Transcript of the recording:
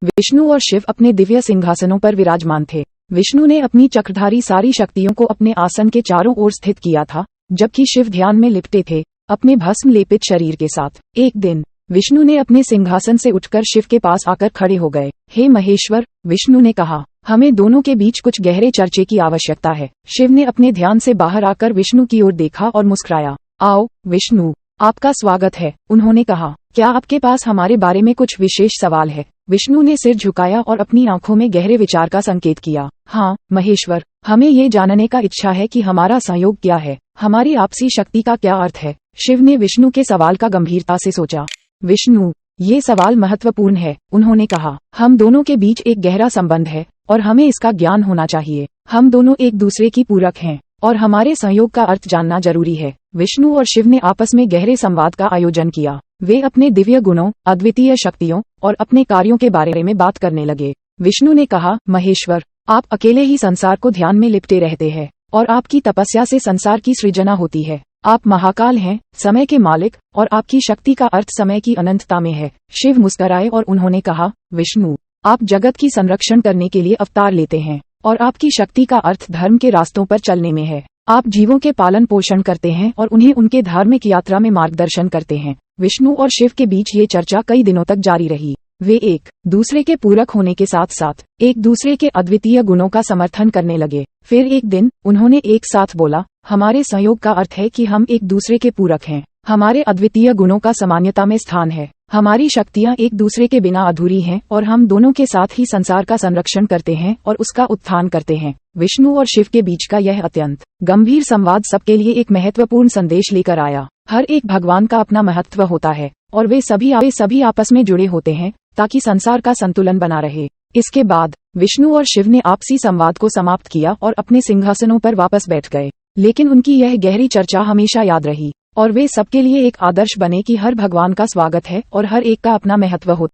विष्णु और शिव अपने दिव्य सिंहासनों पर विराजमान थे। विष्णु ने अपनी चक्रधारी सारी शक्तियों को अपने आसन के चारों ओर स्थित किया था, जबकि शिव ध्यान में लिपटे थे अपने भस्म लेपित शरीर के साथ। एक दिन विष्णु ने अपने सिंहासन से उठकर शिव के पास आकर खड़े हो गए। हे महेश्वर, विष्णु ने कहा, हमें दोनों के बीच कुछ गहरे चर्चे की आवश्यकता है। शिव ने अपने ध्यान से बाहर आकर विष्णु की ओर देखा और मुस्कुराया। आओ विष्णु, आपका स्वागत है, उन्होंने कहा। क्या आपके पास हमारे बारे में कुछ विशेष सवाल है? विष्णु ने सिर झुकाया और अपनी आंखों में गहरे विचार का संकेत किया। हाँ महेश्वर, हमें ये जानने का इच्छा है कि हमारा संयोग क्या है, हमारी आपसी शक्ति का क्या अर्थ है। शिव ने विष्णु के सवाल का गंभीरता से सोचा। विष्णु, ये सवाल महत्वपूर्ण है, उन्होंने कहा। हम दोनों के बीच एक गहरा संबंध है और हमें इसका ज्ञान होना चाहिए। हम दोनों एक दूसरे की पूरक हैं और हमारे संयोग का अर्थ जानना जरूरी है। विष्णु और शिव ने आपस में गहरे संवाद का आयोजन किया। वे अपने दिव्य गुणों, अद्वितीय शक्तियों और अपने कार्यों के बारे में बात करने लगे। विष्णु ने कहा, महेश्वर, आप अकेले ही संसार को ध्यान में लिपटे रहते हैं और आपकी तपस्या से संसार की सृजना होती है। आप महाकाल हैं, समय के मालिक, और आपकी शक्ति का अर्थ समय की अनंतता में है। शिव मुस्कुराए और उन्होंने कहा, विष्णु, आप जगत की संरक्षण करने के लिए अवतार लेते हैं और आपकी शक्ति का अर्थ धर्म के रास्तों पर चलने में है। आप जीवों के पालन पोषण करते हैं और उन्हें उनके धार्मिक यात्रा में मार्गदर्शन करते हैं। विष्णु और शिव के बीच ये चर्चा कई दिनों तक जारी रही। वे एक दूसरे के पूरक होने के साथ साथ एक दूसरे के अद्वितीय गुणों का समर्थन करने लगे। फिर एक दिन उन्होंने एक साथ बोला, हमारे संयोग का अर्थ है कि हम एक दूसरे के पूरक हैं। हमारे अद्वितीय गुणों का सामान्यता में स्थान है। हमारी शक्तियां एक दूसरे के बिना अधूरी हैं और हम दोनों के साथ ही संसार का संरक्षण करते हैं और उसका उत्थान करते हैं। विष्णु और शिव के बीच का यह अत्यंत गंभीर संवाद सबके लिए एक महत्वपूर्ण संदेश लेकर आया। हर एक भगवान का अपना महत्व होता है और वे सभी आपस में जुड़े होते हैं ताकि संसार का संतुलन बना रहे। इसके बाद विष्णु और शिव ने आपसी संवाद को समाप्त किया और अपने सिंहासनों पर वापस बैठ गए। लेकिन उनकी यह गहरी चर्चा हमेशा याद रही और वे सबके लिए एक आदर्श बने कि हर भगवान का स्वागत है और हर एक का अपना महत्व होता है।